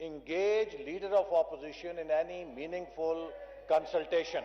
engage leader of opposition in any meaningful consultation।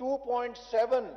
2.7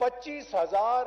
25,000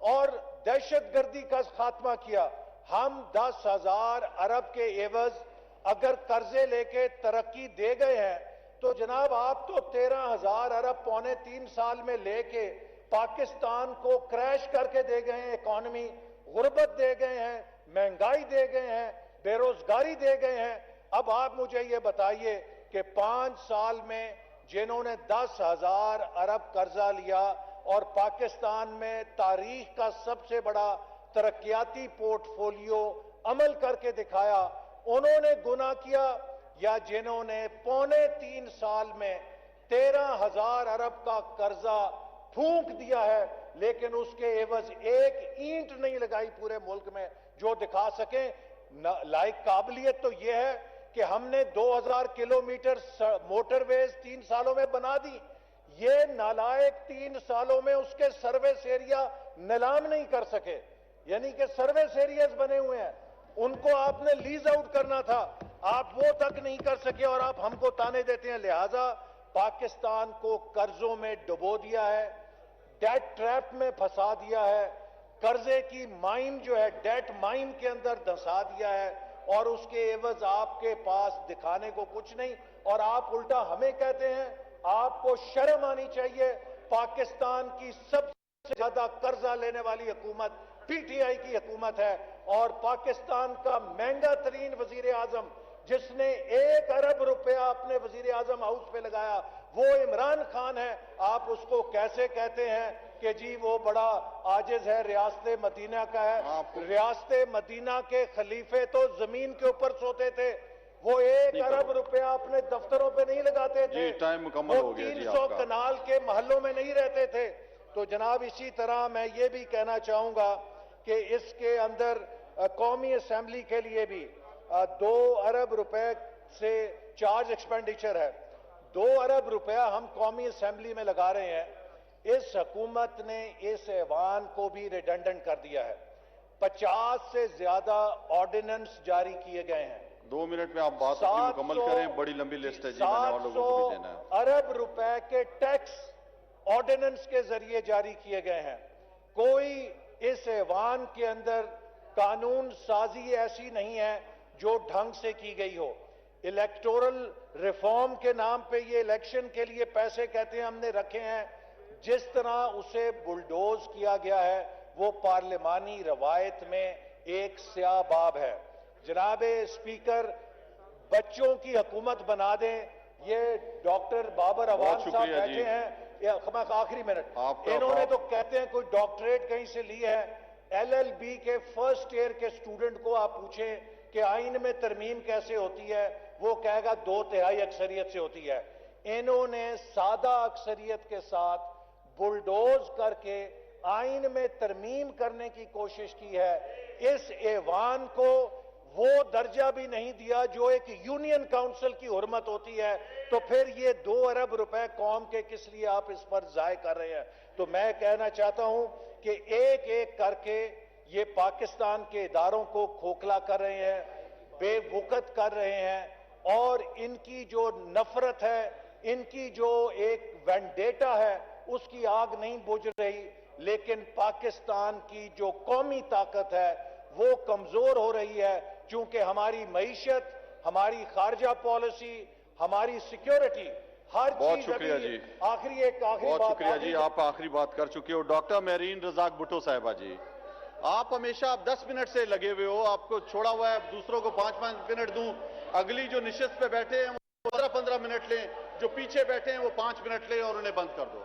اور دہشت گردی کا خاتمہ کیا. ہم 10,000 ارب کے عوض اگر قرضے لے کے ترقی دے گئے ہیں تو جناب آپ تو 13,000 ارب پونے 3 سال میں لے کے پاکستان کو کریش کر کے دے گئے ہیں. اکانومی غربت دے گئے ہیں, مہنگائی دے گئے ہیں, بے روزگاری دے گئے ہیں. اب آپ مجھے یہ بتائیے کہ 5 سال میں جنہوں نے 10,000 ارب قرضہ لیا اور پاکستان میں تاریخ کا سب سے بڑا ترقیاتی پورٹ فولیو عمل کر کے دکھایا, انہوں نے گناہ کیا, یا جنہوں نے پونے 3 سال میں 13,000 ارب کا قرضہ پھونک دیا ہے لیکن اس کے عوض ایک اینٹ نہیں لگائی پورے ملک میں جو دکھا سکیں. لائق قابلیت تو یہ ہے کہ ہم نے 2,000 کلومیٹر موٹر ویز 3 سالوں میں بنا دی. یہ نالائق 3 سالوں میں اس کے سروس ایریا نیلام نہیں کر سکے, یعنی کہ سروس ایریاز بنے ہوئے ہیں, ان کو آپ نے لیز آؤٹ کرنا تھا, آپ وہ تک نہیں کر سکے اور آپ ہم کو تانے دیتے ہیں. لہذا پاکستان کو قرضوں میں ڈبو دیا ہے, ڈیٹ ٹریپ میں پھنسا دیا ہے, قرضے کی مائن جو ہے ڈیٹ مائن کے اندر دھنسا دیا ہے, اور اس کے عوض آپ کے پاس دکھانے کو کچھ نہیں, اور آپ الٹا ہمیں کہتے ہیں. آپ کو شرم آنی چاہیے. پاکستان کی سب سے زیادہ قرضہ لینے والی حکومت پی ٹی آئی کی حکومت ہے, اور پاکستان کا مہنگا ترین وزیر اعظم جس نے 1 ارب روپیہ اپنے وزیر اعظم ہاؤس پہ لگایا وہ عمران خان ہے. آپ اس کو کیسے کہتے ہیں کہ جی وہ بڑا عاجز ہے, ریاست مدینہ کا ہے. ریاست مدینہ کے خلیفے تو زمین کے اوپر سوتے تھے, وہ 1 ارب روپیہ اپنے دفتروں پہ نہیں لگاتے تھے, ٹائم مکمل ہو گیا. 300 کنال کے محلوں میں نہیں رہتے تھے. تو جناب اسی طرح میں یہ بھی کہنا چاہوں گا کہ اس کے اندر قومی اسمبلی کے لیے بھی 2 ارب روپے سے چارج ایکسپینڈیچر ہے. 2 ارب روپیہ ہم قومی اسمبلی میں لگا رہے ہیں. اس حکومت نے اس ایوان کو بھی ریڈنڈنٹ کر دیا ہے. 50 سے زیادہ آرڈیننس جاری کیے گئے ہیں. 2 منٹ میں آپ بات اپنی مکمل کریں, بڑی لمبی لسٹ ہے جی, میں نے اور لوگوں کو بھی دینا ہے. 700 ارب روپے کے ٹیکس آرڈیننس کے ذریعے جاری کیے گئے ہیں. کوئی اس ایوان کے اندر قانون سازی ایسی نہیں ہے جو ڈھنگ سے کی گئی ہو. الیکٹورل ریفارم کے نام پہ یہ الیکشن کے لیے پیسے کہتے ہیں ہم نے رکھے ہیں, جس طرح اسے بلڈوز کیا گیا ہے وہ پارلیمانی روایت میں ایک سیاہ باب ہے. جناب اسپیکر, بچوں کی حکومت بنا دیں. یہ ڈاکٹر بابر عوان صاحب بیٹھے ہیں, آخری منٹ, انہوں نے تو کہتے ہیں کوئی ڈاکٹریٹ کہیں سے لی ہے. LLB کے فرسٹ ایئر کے اسٹوڈنٹ کو آپ پوچھیں کہ آئین میں ترمیم کیسے ہوتی ہے, وہ کہے گا 2/3 اکثریت سے ہوتی ہے. انہوں نے سادہ اکثریت کے ساتھ بلڈوز کر کے آئین میں ترمیم کرنے کی کوشش کی ہے. اس ایوان کو وہ درجہ بھی نہیں دیا جو ایک یونین کاؤنسل کی حرمت ہوتی ہے, تو پھر یہ 2 ارب روپے قوم کے کس لیے آپ اس پر ضائع کر رہے ہیں. تو میں کہنا چاہتا ہوں کہ ایک ایک کر کے یہ پاکستان کے اداروں کو کھوکھلا کر رہے ہیں, بے وقت کر رہے ہیں, اور ان کی جو نفرت ہے, ان کی جو ایک وینڈیٹا ہے, اس کی آگ نہیں بجھ رہی, لیکن پاکستان کی جو قومی طاقت ہے وہ کمزور ہو رہی ہے, چونکہ ہماری معیشت, ہماری خارجہ پالیسی, ہماری سیکیورٹی, ہر بہت چیز. شکریہ جی, آخری بہت شکریہ جی, آپ آخری بات کر چکے ہو. ڈاکٹر میرین رزاق بھٹو صاحبہ جی, آپ ہمیشہ آپ 10 منٹ سے لگے ہوئے ہو, آپ کو چھوڑا ہوا ہے دوسروں کو 5-5 منٹ دوں. اگلی جو نشست پہ بیٹھے ہیں وہ 15-15 منٹ لیں, جو پیچھے بیٹھے ہیں وہ 5 منٹ لیں اور انہیں بند کر دو.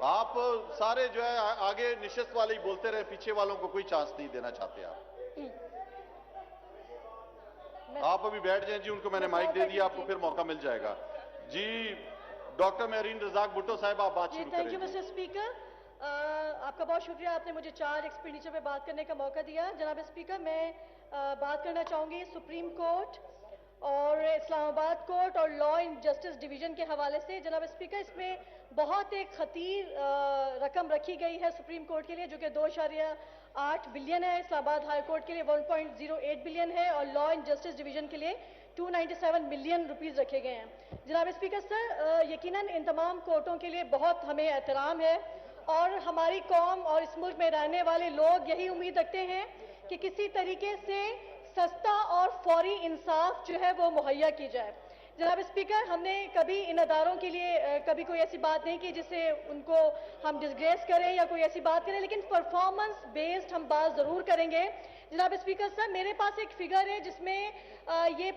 آپ سارے جو ہے آگے نشست والے ہی بولتے رہے, پیچھے والوں کو کوئی چانس نہیں دینا چاہتے. آپ ابھی بیٹھ جائیں جی, ان کو میں نے مائک دے دیا, آپ کو پھر موقع مل جائے گا. جی ڈاکٹر میرین رزاق بھٹو صاحب, آپ بات شروع کریں. تھینک یو مسٹر اسپیکر, آپ کا بہت شکریہ, آپ نے مجھے چارج ایکسپینڈیچر پہ بات کرنے کا موقع دیا. جناب اسپیکر, میں بات کرنا چاہوں گی سپریم کورٹ اور اسلام آباد کورٹ اور لا اینڈ جسٹس ڈویژن کے حوالے سے. جناب اسپیکر, اس میں بہت ایک خطیر رقم رکھی گئی ہے سپریم کورٹ کے لیے جو کہ 2.8 بلین ہے, اسلام آباد ہائی کورٹ کے لیے 1.08 بلین ہے, اور لا اینڈ جسٹس ڈویژن کے لیے 297 ملین روپیز رکھے گئے ہیں. جناب اسپیکر سر, یقیناً ان تمام کورٹوں کے لیے بہت ہمیں احترام ہے اور ہماری قوم اور اس ملک میں رہنے والے لوگ یہی امید رکھتے ہیں کہ کسی طریقے سے سستا اور فوری انصاف جو ہے وہ مہیا کی جائے. جناب اسپیکر, ہم نے کبھی ان اداروں کے لیے کبھی کوئی ایسی بات نہیں کی جس سے ان کو ہم ڈسگریس کریں یا کوئی ایسی بات کریں, لیکن پرفارمنس بیسڈ ہم بات ضرور کریں گے. جناب اسپیکر صاحب, میرے پاس ایک فگر ہے جس میں یہ